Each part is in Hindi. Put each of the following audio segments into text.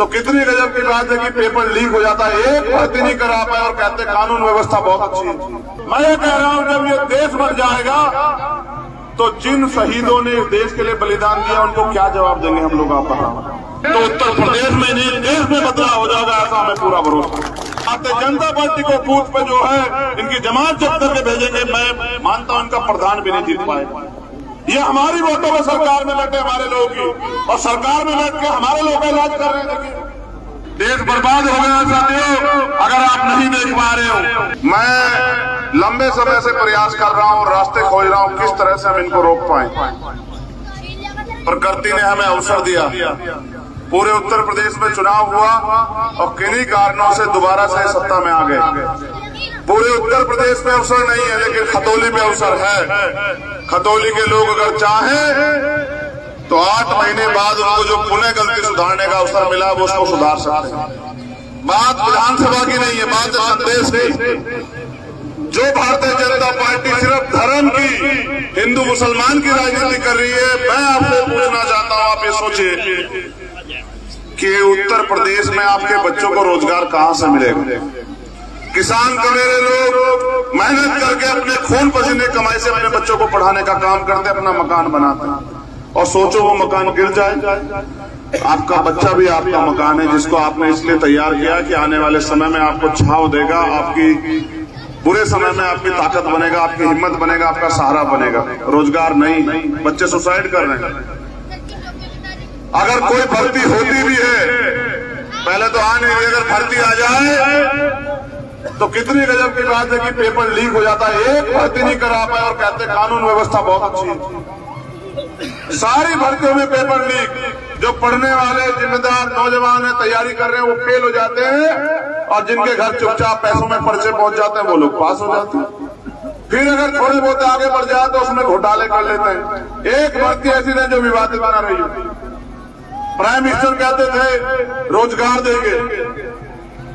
तो कितनी गजब की बात है कि पेपर लीक हो जाता है, एक भर्ती नहीं करा पाए और कहते कानून व्यवस्था बहुत अच्छी है। मैं ये कह रहा हूं जब ये देश बन जाएगा तो जिन शहीदों ने इस देश के लिए बलिदान दिया उनको क्या जवाब देंगे हम लोग, आप बताओ। तो उत्तर प्रदेश में नहीं देश में बदलाव हो जाएगा, ऐसा हमें पूरा भरोसा। भारतीय जनता पार्टी को बूथ पे जो है इनकी जमात जब करके भेजेंगे, मैं मानता हूं इनका प्रधान भी नहीं जीत पाएगा। ये हमारी वोटों में सरकार में बैठे हमारे लोगों की, और सरकार में बैठ के हमारे लोग इलाज कर रहे हैं। देखिए देश बर्बाद हो गया साथियों, अगर आप नहीं देख पा रहे हो। मैं लंबे समय से प्रयास कर रहा हूं, रास्ते खोज रहा हूं किस तरह से हम इनको रोक पाए। प्रकृति ने हमें अवसर दिया, पूरे उत्तर प्रदेश में चुनाव हुआ और किन्हीं कारणों से दोबारा से सत्ता में आ गए। पूरे उत्तर प्रदेश में अवसर नहीं है, लेकिन खतौली में अवसर है। खतौली के लोग अगर चाहें तो 8 महीने बाद उनको जो पुनः गलती सुधारने का अवसर मिला वो उसको सुधार सकते हैं। बात विधानसभा की नहीं है, बात है संदेश की। जो भारतीय जनता पार्टी सिर्फ धर्म की, हिंदू मुसलमान की राजनीति कर रही है, मैं आपसे पूछना चाहता हूं, आप ये सोचिए कि उत्तर प्रदेश में आपके बच्चों को रोजगार कहां से मिलेगा। किसान का मेरे लोग मेहनत करके अपने खून पसीने कमाई से अपने बच्चों को पढ़ाने का काम करते, अपना मकान बनाते हैं, और सोचो वो मकान गिर जाए। आपका बच्चा भी आपका मकान है, जिसको आपने इसलिए तैयार किया कि आने वाले समय में आपको छांव देगा, आपकी बुरे समय में आपकी ताकत बनेगा, आपकी हिम्मत बनेगा, आपका सहारा बनेगा। रोजगार नहीं, बच्चे सुसाइड कर रहे हैं। अगर कोई भर्ती होती भी है, पहले तो आ नहीं रही, अगर भर्ती आ जाए तो कितनी गजब की बात है कि पेपर लीक हो जाता है, एक भर्ती नहीं करा पाए और कहते कानून व्यवस्था बहुत अच्छी है। सारी भर्तियों में पेपर लीक। जो पढ़ने वाले जिम्मेदार नौजवान है, तैयारी कर रहे हैं, वो फेल हो जाते हैं, और जिनके घर चुपचाप पैसों में पर्चे पहुंच जाते हैं वो लोग पास हो जाते हैं। फिर अगर थोड़े बहुत आगे बढ़ जाए तो उसमें घोटाले कर लेते हैं। एक भर्ती ऐसी नहीं जो विवादित बना रही हो। प्राइम मिनिस्टर कहते थे रोजगार देंगे,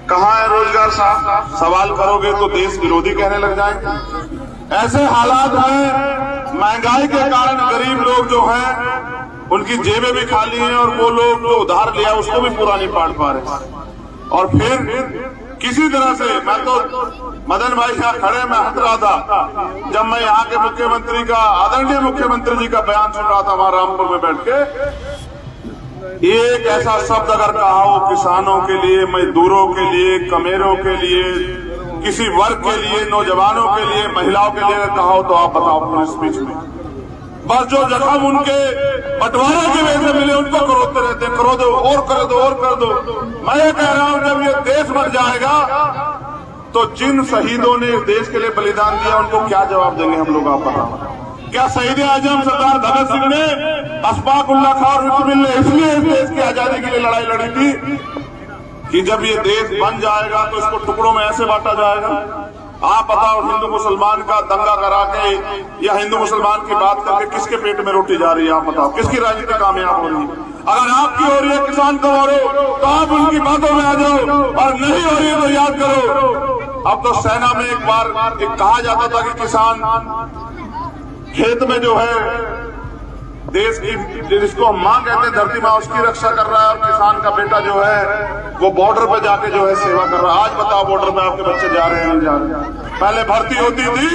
कहाँ है रोजगार साहब? सवाल करोगे तो देश विरोधी कहने लग जाएंगे। ऐसे हालात में महंगाई के कारण गरीब लोग जो हैं उनकी जेबें भी खाली हैं, और वो लोग जो उधार लिया उसको भी पूरा नहीं पाट पा रहे। और फिर किसी तरह से, मैं तो मदन भाई यहाँ खड़े मैं हंस रहा था जब मैं यहाँ के मुख्यमंत्री का, आदरणीय मुख्यमंत्री जी का बयान सुन रहा था वहां रामपुर में बैठ के। एक ऐसा शब्द अगर कहा हो किसानों के लिए, मजदूरों के लिए, कमेरों के लिए, किसी वर्ग के लिए, नौजवानों के लिए, महिलाओं के लिए अगर कहा हो तो आप बताओ अपने स्पीच में। बस जो जख्म उनके बंटवारा की वजह से मिले उनको करोते रहते, करो दो और कर दो और कर दो। मैं ये कह रहा हूं जब ये देश बन जाएगा तो जिन शहीदों ने इस देश के लिए बलिदान दिया उनको क्या जवाब देंगे हम लोग, आप बताओ। क्या शहीद आजम सरदार भगत सिंह ने, अशफाक उल्लाह खां और रुकनुल्लाह ने इसलिए इस देश की आजादी के लिए लड़ाई लड़ी थी कि जब ये देश बन जाएगा तो इसको टुकड़ों में ऐसे बांटा जाएगा। आप बताओ, हिंदू मुसलमान का दंगा करा के या हिंदू मुसलमान की बात करके किसके पेट में रोटी जा रही है? आप बताओ, किसकी राजनीति कामयाब हो रही है? अगर आपकी हो रही है किसान को हो रही तो आप उनकी बातों में आ जाओ, और नहीं हो रही है तो याद करो अब तो सेना में एक बार कहा जाता था कि किसान खेत में जो है देश की, जिसको माँ कहते हैं धरती माँ, उसकी रक्षा कर रहा है, और किसान का बेटा जो है वो बॉर्डर पे जाके जो है सेवा कर रहा है। आज बताओ बॉर्डर पे आपके बच्चे जा रहे हैं नहीं जा रहे? पहले भर्ती होती थी,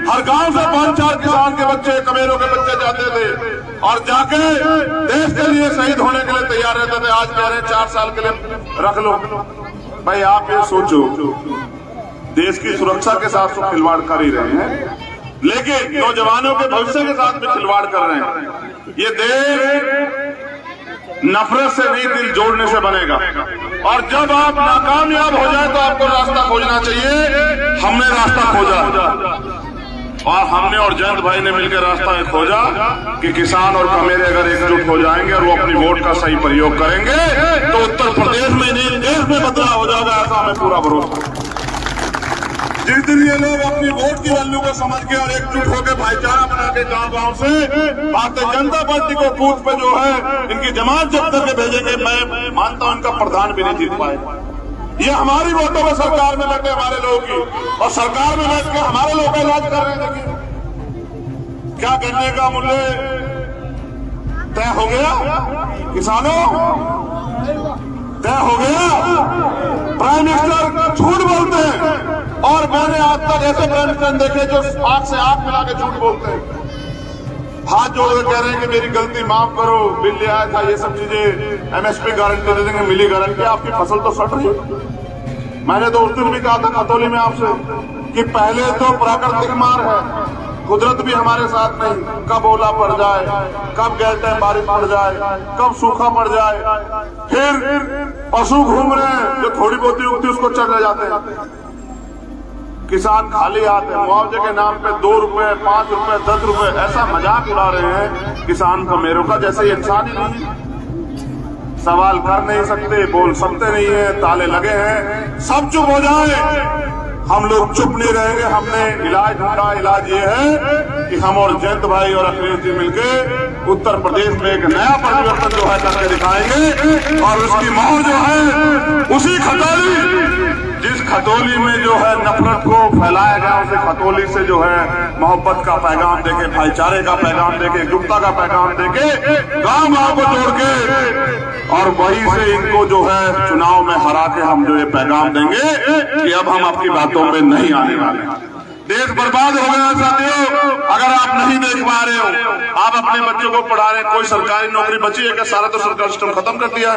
हर गांव से 5-4 किसान के बच्चे, कमेरों के बच्चे जाते थे और जाके देश के लिए शहीद होने के लिए तैयार रहते थे। आज कह रहे हैं 4 साल के लिए रख लो। भाई आप ये सोचो, देश की सुरक्षा के साथ तो खिलवाड़ कर ही रहे हैं, लेकिन नौजवानों के भविष्य के साथ भी खिलवाड़ कर रहे हैं। ये देश नफरत से नहीं दिल जोड़ने से बनेगा, और जब आप नाकामयाब हो जाए तो आपको रास्ता खोजना चाहिए। हमने रास्ता खोजा, और हमने और जयंत भाई ने मिलकर रास्ता खोजा कि किसान और कमेरे अगर एकजुट हो जाएंगे और वो अपनी वोट का सही प्रयोग करेंगे तो उत्तर प्रदेश में नहीं देश में बदलाव हो जाएगा, ऐसा हमें पूरा भरोसा। जिस दिन ये लोग अपनी वोट की वैल्यू को समझ के और एकजुट होकर भाईचारा बना के गांव-गांव से भारतीय जनता पार्टी को बूथ पे जो है इनकी जमात जब करके भेजेंगे, मैं मानता हूं इनका प्रधान भी नहीं जीत पाएगा। ये हमारी वोटों में सरकार में बैठे हमारे लोगों की, और सरकार में बैठ के हमारे लोग का इलाज कर रहे हैं। देखिए क्या करने का मूल्य तय हो गया, किसानों क्या हो गया? प्राइम मिनिस्टर झूठ बोलते हैं, और मैंने आज तक ऐसे प्राइम मिनिस्टर देखे जो आंख से आंख मिला के झूठ बोलते हैं, हाथ जोड़ के कह रहे हैं कि मेरी गलती माफ करो, बिल ले आया था, ये सब चीजें, एमएसपी गारंटी दे देंगे, मिली गारंटी। आपकी फसल तो सड़ रही है। मैंने तो उस दिन भी कहा था खतौली में आपसे कि पहले तो प्राकृतिक मार है, कुदरत भी हमारे साथ नहीं, कब ओला पड़ जाए, कब गैर टाइम बारिश पड़ जाए, कब सूखा पड़ जाए, फिर पशु घूम रहे हैं जो थोड़ी बहुत उगती उसको चढ़ ले जाते हैं, किसान खाली हाथ है, मुआवजे के नाम पे 2 रुपए 5 रुपए 10 रुपए ऐसा मजाक उड़ा रहे हैं किसान का मेरों का, जैसे इंसान ही नहीं है। सवाल कर नहीं सकते, बोल सकते नहीं है, ताले लगे हैं, सब चुप हो जाए। हम लोग चुप नहीं रहेंगे। हमने इलाज ढूंढा, इलाज ये है कि हम और जयंत भाई और अखिलेश जी मिलके उत्तर प्रदेश में एक नया परिवर्तन जो है करके दिखाएंगे, और उसकी मोहर जो है उसी खतौली, जिस खतौली में जो है नफरत को फैलाया गया, उसे खतौली से जो है मोहब्बत का पैगाम देके, भाईचारे का पैगाम देके, एकजुटता का पैगाम देके, गांव गांव को जोड़ के, और वहीं से इनको जो है चुनाव में हरा के हम जो ये पैगाम देंगे कि अब हम आपकी बातों में नहीं आने वाले। देश बर्बाद हो गया साथियों। अगर आप नहीं देख पा रहे हो, आप अपने बच्चों को पढ़ा रहे, कोई सरकारी नौकरी बची है क्या? सारा तो सरकारी सिस्टम खत्म कर दिया,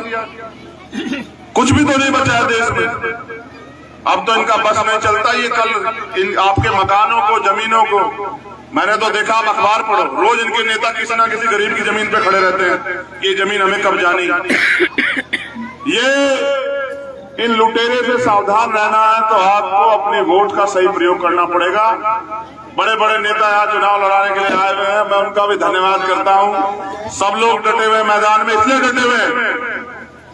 कुछ भी तो नहीं बचा है देश में। अब तो इनका बस नहीं चलता। ये कल आपके मकानों को, जमीनों को, मैंने तो देखा, आप अखबार पढ़ो, रोज इनके नेता किसी ना किसी गरीब की जमीन पे खड़े रहते हैं कि ये जमीन हमें कब जानी। ये इन लुटेरे से सावधान रहना है तो आपको अपने वोट का सही प्रयोग करना पड़ेगा। बड़े बड़े नेता यहाँ चुनाव लड़ाने के लिए आए हुए हैं, मैं उनका भी धन्यवाद करता हूँ। सब लोग डटे हुए मैदान में, इसलिए डटे हुए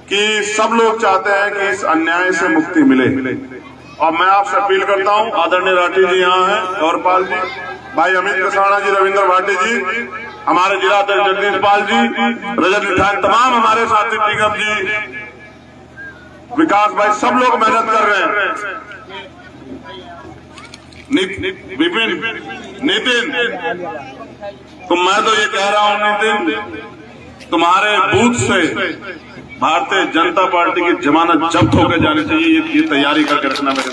कि सब लोग चाहते हैं कि इस अन्याय से मुक्ति मिले। और मैं आपसे अपील करता हूँ, आदरणीय राठी जी यहाँ हैं, गौरपाल जी, भाई अमित कसाना जी, रविंद्र भाटी जी, हमारे जिला अध्यक्ष जगदीश पाल जी, रजत मिठान, तमाम हमारे साथी टीकम जी, विकास भाई, सब लोग मेहनत कर रहे हैं। विपिन, नितिन, तो मैं तो ये कह रहा हूं नितिन, तुम्हारे बूथ से भारतीय जनता पार्टी की जमानत जब्त होकर जानी चाहिए, ये तैयारी करके रखना मेरे।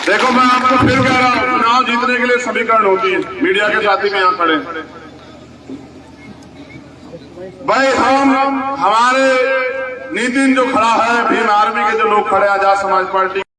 देखो मैं आपको फिर कह रहा हूं, चुनाव जीतने के लिए समीकरण होती है। मीडिया के साथी में यहाँ खड़े भाई, हमारे नितिन जो खड़ा है, भीम आर्मी के जो लोग खड़े, आजाद समाज पार्टी